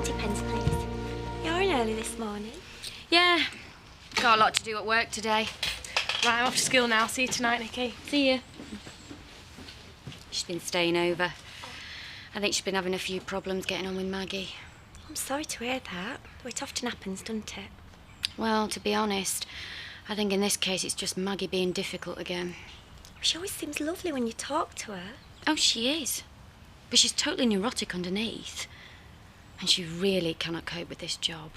20 pence, please. You're in early this morning. Yeah, got a lot to do at work today. Right, I'm off to school now. See you tonight, Nikki. See you. She's been staying over. I think she's been having a few problems getting on with Maggie. I'm sorry to hear that. Though it often happens, doesn't it? Well, to be honest, I think in this case it's just Maggie being difficult again. She always seems lovely when you talk to her. Oh, she is. But she's totally neurotic underneath. And she really cannot cope with this job.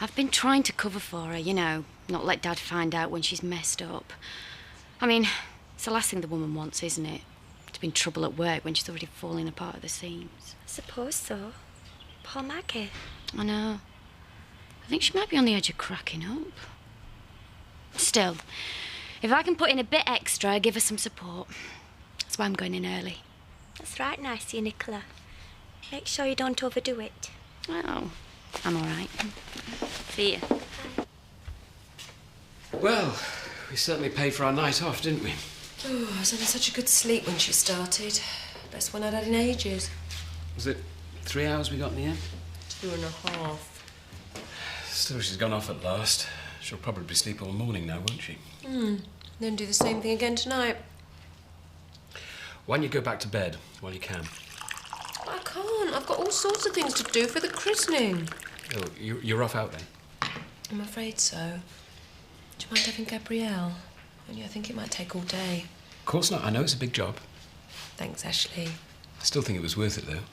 I've been trying to cover for her, you know, not let Dad find out when she's messed up. I mean, it's the last thing the woman wants, isn't it? To be in trouble at work when she's already falling apart at the seams. I suppose so. Poor Maggie. I know. I think she might be on the edge of cracking up. Still, if I can put in a bit extra, give her some support. That's why I'm going in early. That's right, nice of you, Nicola. Make sure you don't overdo it. Oh, I'm all right. See you. Well, we certainly paid for our night off, didn't we? Oh, I was having such a good sleep when she started. Best one I'd had in ages. Was it 3 hours we got in the end? 2.5. Still, she's gone off at last. She'll probably sleep all morning now, won't she? Then do the same thing again tonight. Why don't you go back to bed while you can? I can't. I've got all sorts of things to do for the christening. Oh, you're off out then? I'm afraid so. Do you mind having Gabrielle? Only I think it might take all day. Of course not. I know it's a big job. Thanks, Ashley. I still think it was worth it, though.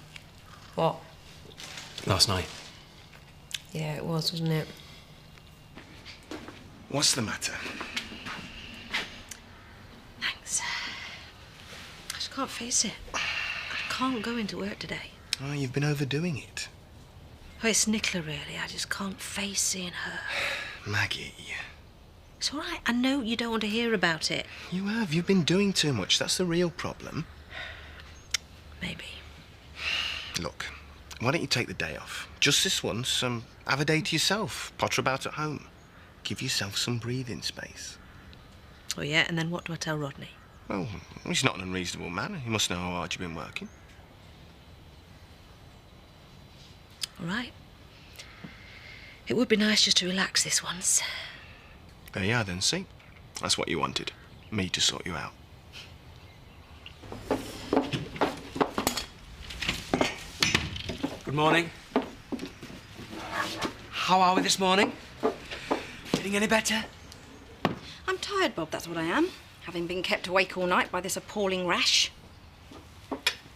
What? Last night. Yeah, it was, wasn't it? What's the matter? Thanks. I just can't face it. I can't go into work today. Oh, you've been overdoing it. Oh, it's Nicola, really. I just can't face seeing her. Maggie. It's all right. I know you don't want to hear about it. You have. You've been doing too much. That's the real problem. Maybe. Look, why don't you take the day off? Just this once, have a day to yourself. Potter about at home. Give yourself some breathing space. Oh, yeah? And then what do I tell Rodney? Well, he's not an unreasonable man. He must know how hard you've been working. All right. It would be nice just to relax this once. There you are then, see? That's what you wanted. Me to sort you out. Good morning. How are we this morning? Feeling any better? I'm tired, Bob, that's what I am. Having been kept awake all night by this appalling rash.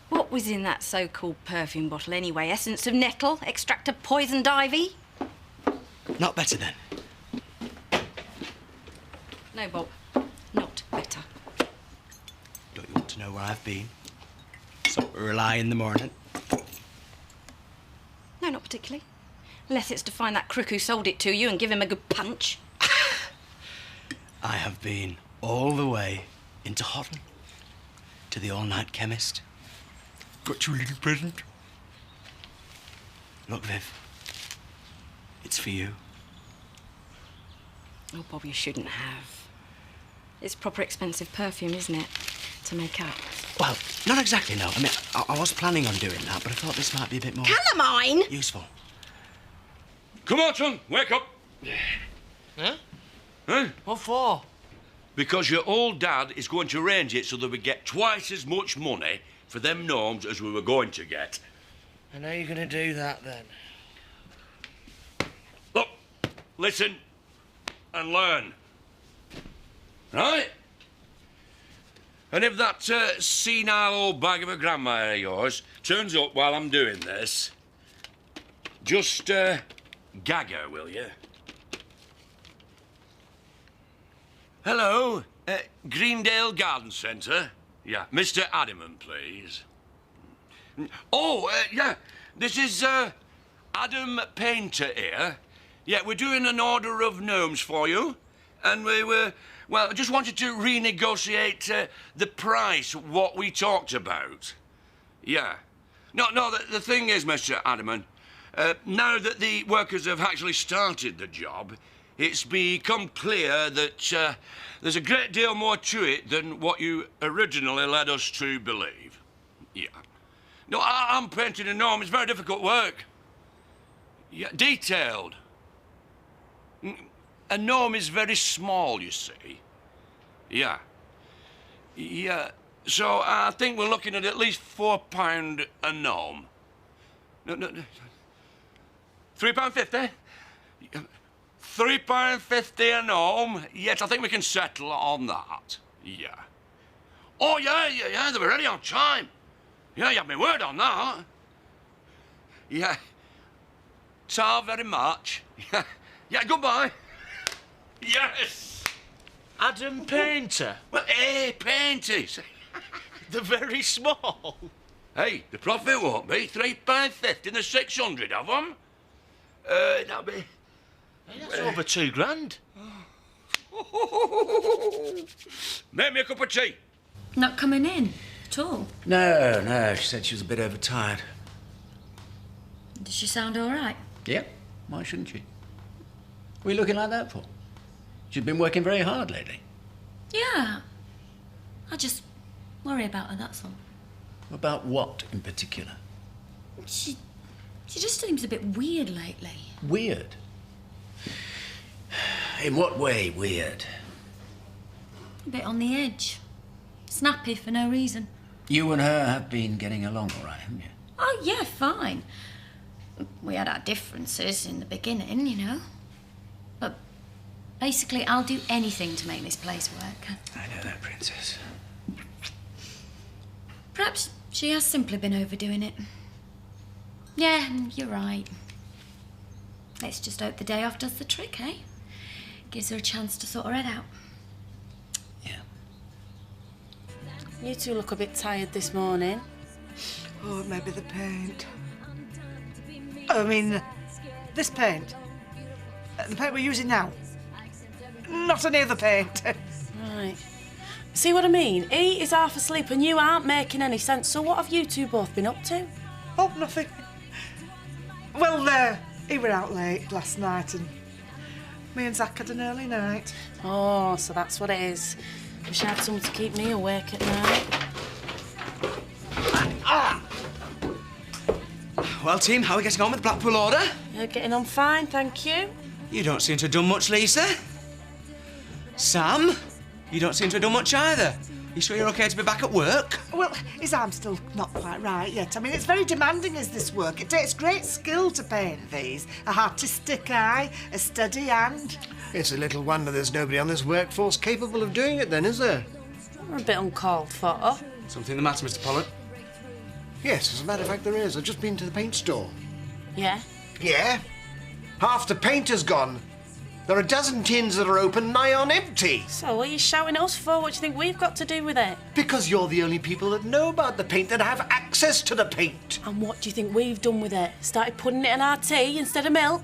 What was in that so-called perfume bottle anyway? Essence of nettle? Extract of poisoned ivy? Not better then? No, Bob. Not better. Don't you want to know where I've been? Sort of rely in the morning. No, not particularly. Unless it's to find that crook who sold it to you and give him a good punch. I have been all the way into Hotten to the all-night chemist. Got you a little present. Look, Viv. It's for you. Oh, Bob, you shouldn't have. It's proper expensive perfume, isn't it? To make up. Well, not exactly, no. I mean, I was planning on doing that, but I thought this might be a bit more... Calamine! useful. Come on, son, wake up. Huh? Huh? What for? Because your old dad is going to arrange it so that we get twice as much money for them gnomes as we were going to get. And how are you going to do that, then? Look, listen and learn. Right? And if that senile old bag of a grandma of yours turns up while I'm doing this, just gag her, will you? Hello, Greendale Garden Centre. Yeah, Mr. Adamant, please. Oh, yeah, this is Adam Painter here. Yeah, we're doing an order of gnomes for you, and we were, well, I just wanted to renegotiate the price, what we talked about. Yeah. No, the thing is, Mr. Adamant, now that the workers have actually started the job, it's become clear that there's a great deal more to it than what you originally led us to believe. Yeah. No, I'm painting a gnome. It's very difficult work. Yeah, detailed. A gnome is very small, you see. Yeah. Yeah. So I think we're looking at least £4 a gnome. No. £3.50? £3.50 a gnome? Yes, I think we can settle on that. Yeah. Oh, yeah, they were ready on time. Yeah, you have my word on that. Yeah. Ta very much. Yeah, goodbye. Yes. Adam Painter? Well, hey, painters. They're very small. Hey, the profit won't be £3.50 and there's 600 of them. That'll be... Hey, that's over £2,000. Make me a cup of tea. Not coming in at all? No, she said she was a bit overtired. Does she sound all right? Yeah, why shouldn't she? What are you looking like that for? She's been working very hard lately. Yeah. I just worry about her, that's all. About what in particular? She just seems a bit weird lately. Weird? In what way weird? A bit on the edge. Snappy for no reason. You and her have been getting along all right, haven't you? Oh, yeah, fine. We had our differences in the beginning, you know. But basically, I'll do anything to make this place work. I know that, Princess. Perhaps she has simply been overdoing it. Yeah, you're right. Let's just hope the day off does the trick, eh? Gives her a chance to sort her head out. Yeah. You two look a bit tired this morning. Oh, maybe the paint. I mean, this paint. The paint we're using now. Not any other paint. Right. See what I mean? He is half asleep and you aren't making any sense. So what have you two both been up to? Oh, nothing. Well, he were out late last night and me and Zach had an early night. Oh, so that's what it is. Wish I had someone to keep me awake at night. Well, team, how are we getting on with the Blackpool order? You're getting on fine, thank you. You don't seem to have done much, Lisa. Sam, you don't seem to have done much either. You sure you're okay to be back at work? Well, his arm's still not quite right yet. I mean, it's very demanding, is this work. It takes great skill to paint these. A artistic eye, a steady hand. It's a little wonder there's nobody on this workforce capable of doing it then, is there? We're a bit uncalled for. Something the matter, Mr. Pollard? Yes, as a matter of fact, there is. I've just been to the paint store. Yeah? Yeah? Half the paint is gone. There are a dozen tins that are open, nigh on empty. So what are you shouting at us for? What do you think we've got to do with it? Because you're the only people that know about the paint, that have access to the paint. And what do you think we've done with it? Started putting it in our tea instead of milk?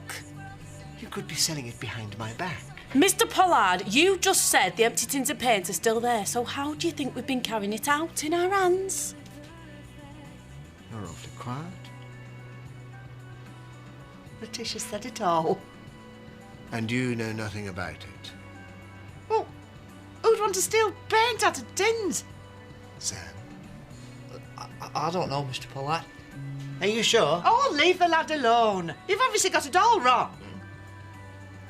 You could be selling it behind my back. Mr. Pollard, you just said the empty tins of paint are still there, so how do you think we've been carrying it out in our hands? You're awfully quiet. Letitia said it all. And you know nothing about it? Well, who'd want to steal paint out of tins? Sam? I don't know, Mr. Pollard. Are you sure? Oh, leave the lad alone. You've obviously got it all wrong.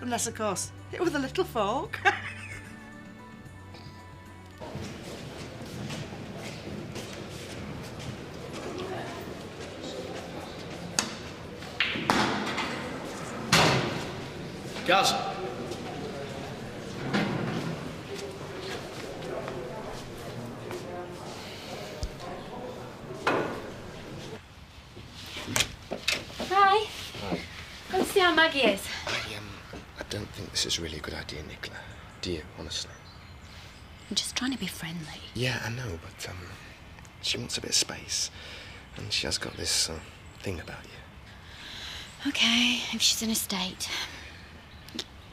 Unless, of course, it were the little folk. Gaz. Hi. Come see how Maggie is. I don't think this is really a good idea, Nicola. Do you, honestly? I'm just trying to be friendly. Yeah, I know, but she wants a bit of space. And she has got this thing about you. Okay, if she's in a state.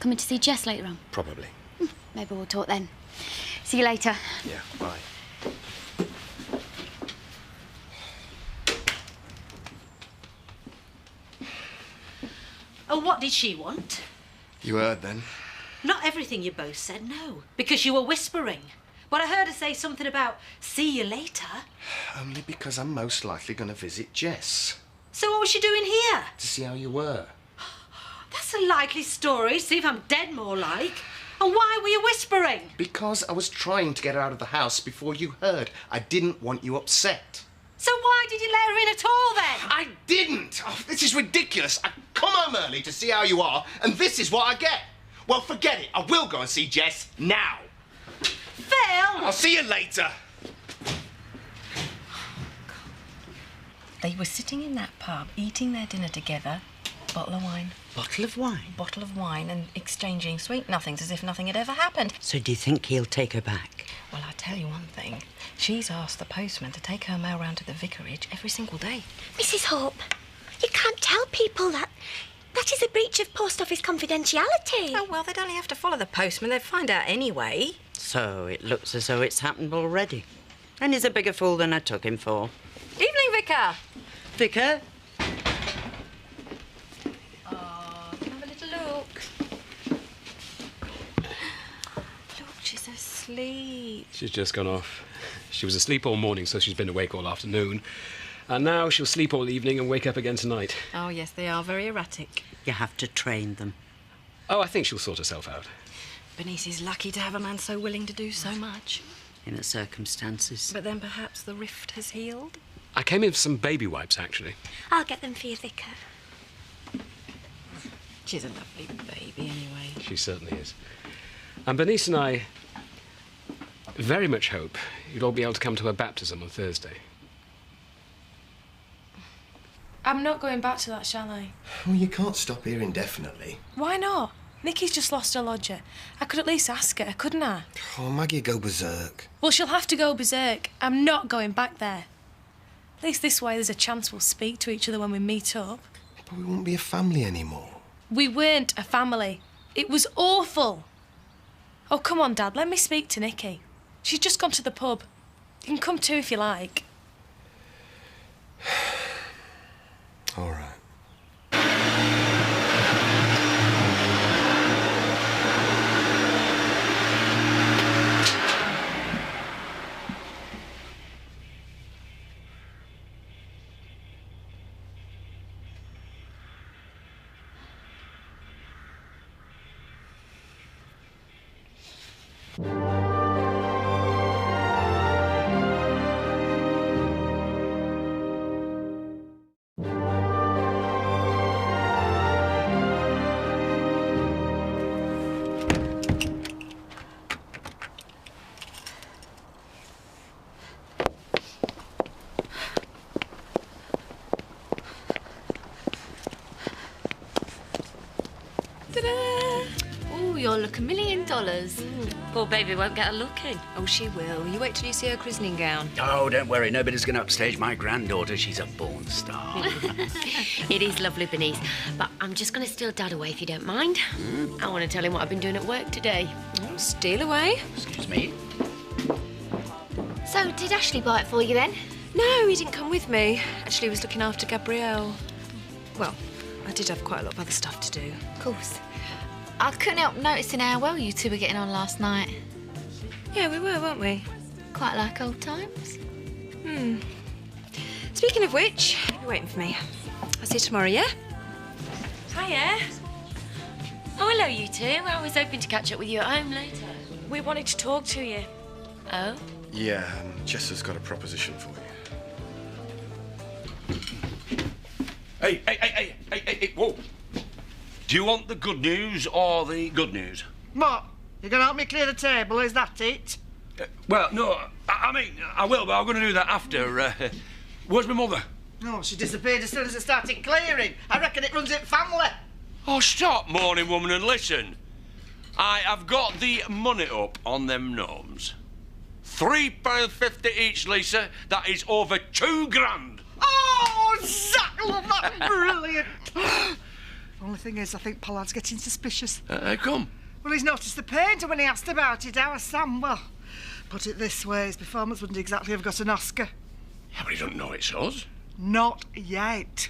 Coming to see Jess later on? Probably. Maybe we'll talk then. See you later. Yeah, bye. Oh, what did she want? You heard then? Not everything you both said, no. Because you were whispering. But I heard her say something about see you later. Only because I'm most likely going to visit Jess. So what was she doing here? To see how you were. That's a likely story. See if I'm dead more like. And why were you whispering? Because I was trying to get her out of the house before you heard. I didn't want you upset. So why did you let her in at all then? I didn't! Oh, this is ridiculous. I come home early to see how you are, and this is what I get. Well, forget it. I will go and see Jess now. Phil! I'll see you later. They were sitting in that pub, eating their dinner together, bottle of wine. Bottle of wine? Bottle of wine, and exchanging sweet nothings as if nothing had ever happened. So do you think he'll take her back? Well, I'll tell you one thing. She's asked the postman to take her mail round to the vicarage every single day. Mrs. Hope, you can't tell people that. That is a breach of post office confidentiality. Oh, well, they'd only have to follow the postman. They'd find out anyway. So it looks as though it's happened already. And he's a bigger fool than I took him for. Evening, Vicar. Vicar? Have a little look. Look, she's asleep. She's just gone off. She was asleep all morning, so she's been awake all afternoon. And now she'll sleep all evening and wake up again tonight. Oh, yes, they are very erratic. You have to train them. Oh, I think she'll sort herself out. Bernice is lucky to have a man so willing to do so much. In the circumstances. But then perhaps the rift has healed? I came in for some baby wipes, actually. I'll get them for you, Vicar. She's a lovely baby, anyway. She certainly is. And Bernice and I very much hope you'll all be able to come to her baptism on Thursday. I'm not going back to that chalet. Well, you can't stop here indefinitely. Why not? Nikki's just lost her lodger. I could at least ask her, couldn't I? Oh, Maggie'll go berserk. Well, she'll have to go berserk. I'm not going back there. At least this way there's a chance we'll speak to each other when we meet up. But we won't be a family anymore. We weren't a family. It was awful. Oh, come on, Dad, let me speak to Nikki. She's just gone to the pub. You can come too if you like. All right. Oh, you'll look $1 million. Poor baby won't get a look in. Oh, she will. You wait till you see her christening gown. Oh, don't worry. Nobody's going to upstage my granddaughter. She's a born star. It is lovely, Bernice. But I'm just going to steal Dad away if you don't mind. I want to tell him what I've been doing at work today. Oh, steal away. Excuse me. So, did Ashley buy it for you then? No, he didn't come with me. Actually, he was looking after Gabrielle. Well, I did have quite a lot of other stuff to do. Of course. I couldn't help noticing how well you two were getting on last night. Yeah, we were, weren't we? Quite like old times. Speaking of which, you're waiting for me. I'll see you tomorrow, yeah? Hiya. Oh, hello, you two. I was hoping to catch up with you at home later. We wanted to talk to you. Oh? Yeah, Jess has got a proposition for you. Hey, whoa. Do you want the good news or the good news? What? You're going to help me clear the table, is that it? Well, no, I mean, I will, but I'm going to do that after. Where's my mother? Oh, she disappeared as soon as it started clearing. I reckon it runs in family. Oh, stop, morning woman, and listen. I have got the money up on them gnomes. £3.50 each, Lisa. That is over £2 grand. Oh, Zach, love that. Brilliant. Only thing is, I think Pollard's getting suspicious. Come. Well, he's noticed the painter when he asked about it. Our Sam, well, put it this way, his performance wouldn't exactly have got an Oscar. Yeah, but he doesn't know it's us. Not yet.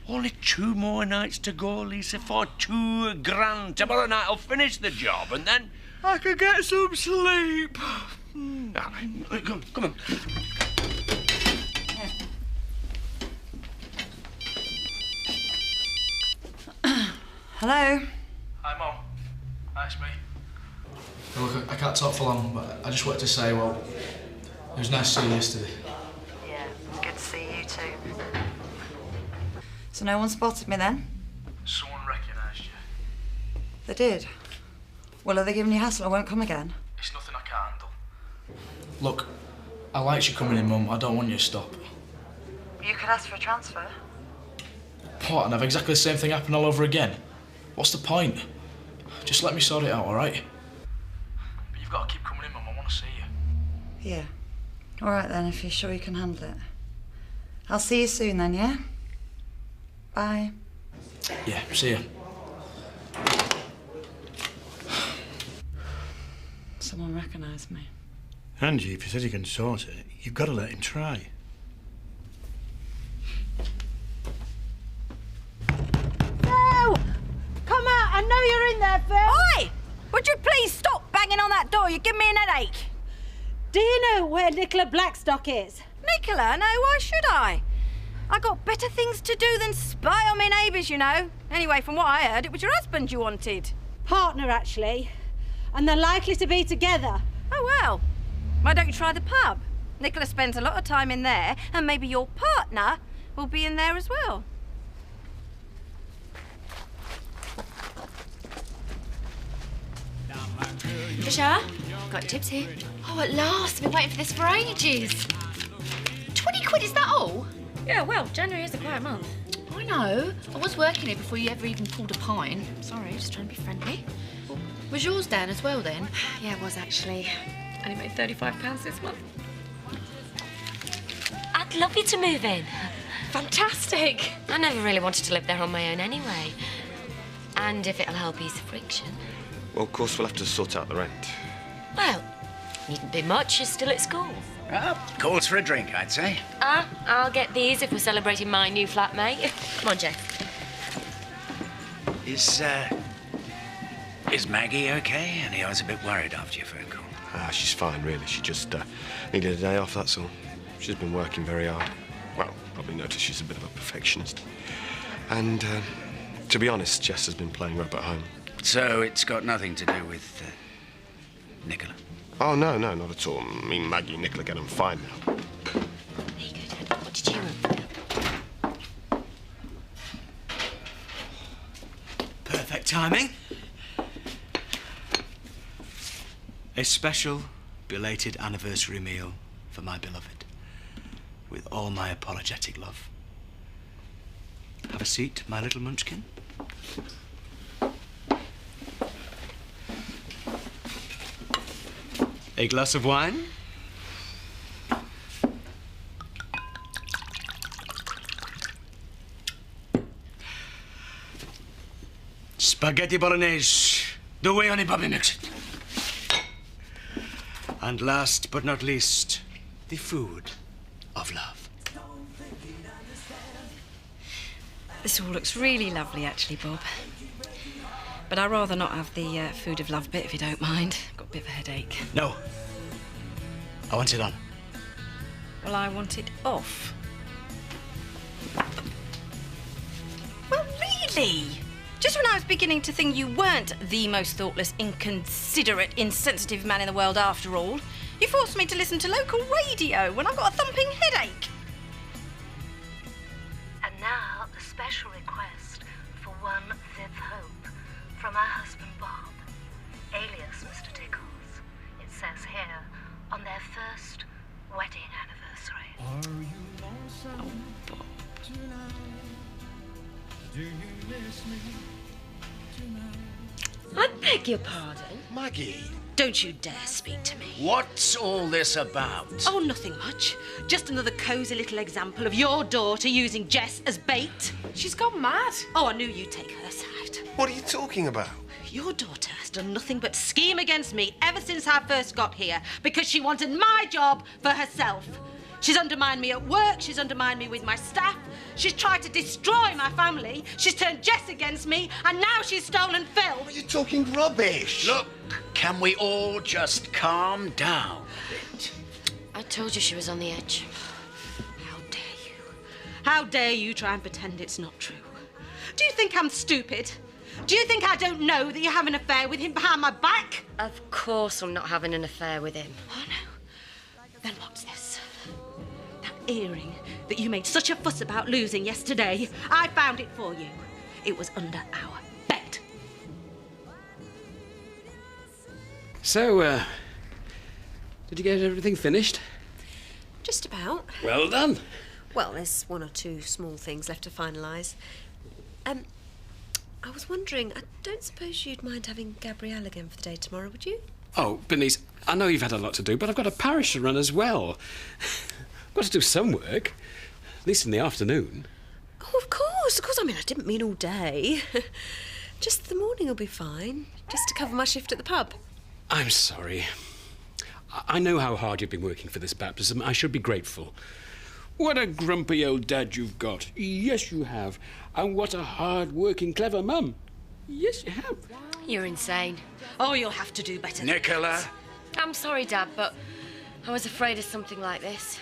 Only 2 more nights to go, Lisa, for £2 grand. Tomorrow night I'll finish the job and then... I could get some sleep. Come on. Hello? Hi, Mum. Hi, it's me. Look, I can't talk for long, but I just wanted to say, well, it was nice to see you yesterday. Yeah, good to see you too. So no one spotted me then? Someone recognised you. They did? Well, are they giving you hassle? I won't come again. It's nothing I can't handle. Look, I liked you coming in, Mum. I don't want you to stop. You could ask for a transfer. What, and have exactly the same thing happen all over again? What's the point? Just let me sort it out, all right? But you've got to keep coming in, Mum. I want to see you. Yeah. All right then, if you're sure you can handle it. I'll see you soon then, yeah? Bye. Yeah, see you. Someone recognised me. Angie, if he says he can sort it, you've got to let him try. Phil! Come out! I know you're in there, Phil! Oi! Would you please stop banging on that door? You give me an headache. Do you know where Nicola Blackstock is? Nicola? No, why should I? I got better things to do than spy on me neighbours, you know. Anyway, from what I heard, it was your husband you wanted. Partner, actually. And they're likely to be together. Oh, well. Why don't you try the pub? Nicola spends a lot of time in there, and maybe your partner will be in there as well. Trisha, got your tips here. Oh, at last. I've been waiting for this for ages. 20 quid, is that all? Yeah, well, January is a quiet month. I know. I was working here before you ever even pulled a pint. Sorry, just trying to be friendly. Was yours down as well, then? Yeah, it was actually. Only made £35 this month. I'd love you to move in. Fantastic. I never really wanted to live there on my own anyway. And if it'll help ease the friction. Well, of course, we'll have to sort out the rent. Well, needn't be much. You're still at school. Calls for a drink, I'd say. I'll get these if we're celebrating my new flatmate. Come on, Jeff. Is Maggie okay? And I was a bit worried after your phone call. She's fine, really. She just needed a day off, that's all. She's been working very hard. Well, probably noticed she's a bit of a perfectionist. And, to be honest, Jess has been playing her up at home. So it's got nothing to do with Nicola? Oh, no, not at all. I mean, Maggie and Nicola get on fine now. There you go, Dad. What did you want? Perfect timing. A special, belated anniversary meal for my beloved. With all my apologetic love. Have a seat, my little munchkin. A glass of wine? Spaghetti bolognese, the way only Bobby makes it. And last but not least, the food of love. This all looks really lovely, actually, Bob. But I'd rather not have the food of love bit, if you don't mind. I've got a bit of a headache. No. I want it on. Well, I want it off. Well, really? Just when I was beginning to think you weren't the most thoughtless, inconsiderate, insensitive man in the world after all, you forced me to listen to local radio when I've got a thumping headache. And now, a special request for one fifth hope from her husband Bob, alias Mr. Tickles. It says here, on their first wedding anniversary. Are you lonesome tonight? Do you miss me tonight? I beg your pardon. Maggie. Don't you dare speak to me. What's all this about? Oh, nothing much. Just another cosy little example of your daughter using Jess as bait. She's gone mad. Oh, I knew you'd take her side. What are you talking about? Your daughter has done nothing but scheme against me ever since I first got here because she wanted my job for herself. She's undermined me at work, she's undermined me with my staff, she's tried to destroy my family, she's turned Jess against me, and now she's stolen Phil. You're talking rubbish. Look, Can we all just calm down a bit? I told you she was on the edge. How dare you? How dare you try and pretend it's not true? Do you think I'm stupid? Do you think I don't know that you have an affair with him behind my back? Of course I'm not having an affair with him. Oh, no. Then what's this? That earring that you made such a fuss about losing yesterday. I found it for you. It was under our bed. So, did you get everything finished? Just about. Well done. Well, there's one or two small things left to finalise. I was wondering, I don't suppose you'd mind having Gabrielle again for the day tomorrow, would you? Oh, Bernice, I know you've had a lot to do, but I've got a parish to run as well. I've got to do some work, at least in the afternoon. Oh, of course. I mean, I didn't mean all day. Just the morning will be fine, just to cover my shift at the pub. I'm sorry. I know how hard you've been working for this baptism. I should be grateful. What a grumpy old dad you've got. Yes, you have. And what a hard-working, clever mum. Yes, you have. You're insane. Oh, you'll have to do better. Nicola. I'm sorry, Dad, but I was afraid of something like this.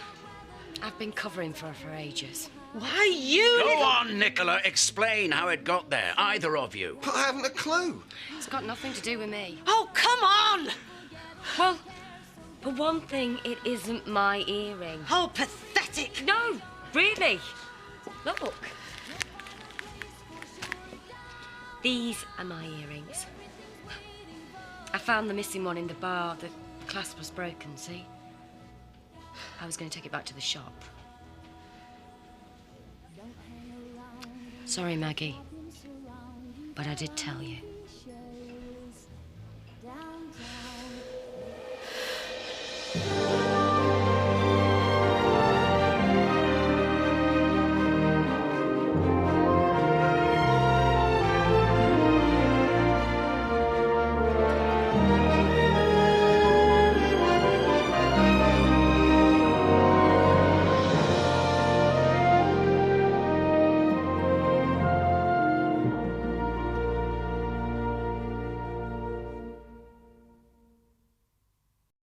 I've been covering for her for ages. Why, you... Go on, Nicola. Explain how it got there, either of you. But I haven't a clue. It's got nothing to do with me. Oh, come on! Well, for one thing, it isn't my earring. Oh, pathetic! No, really. Look. These are my earrings. I found the missing one in the bar. The clasp was broken, see? I was going to take it back to the shop. Sorry, Maggie, but I did tell you.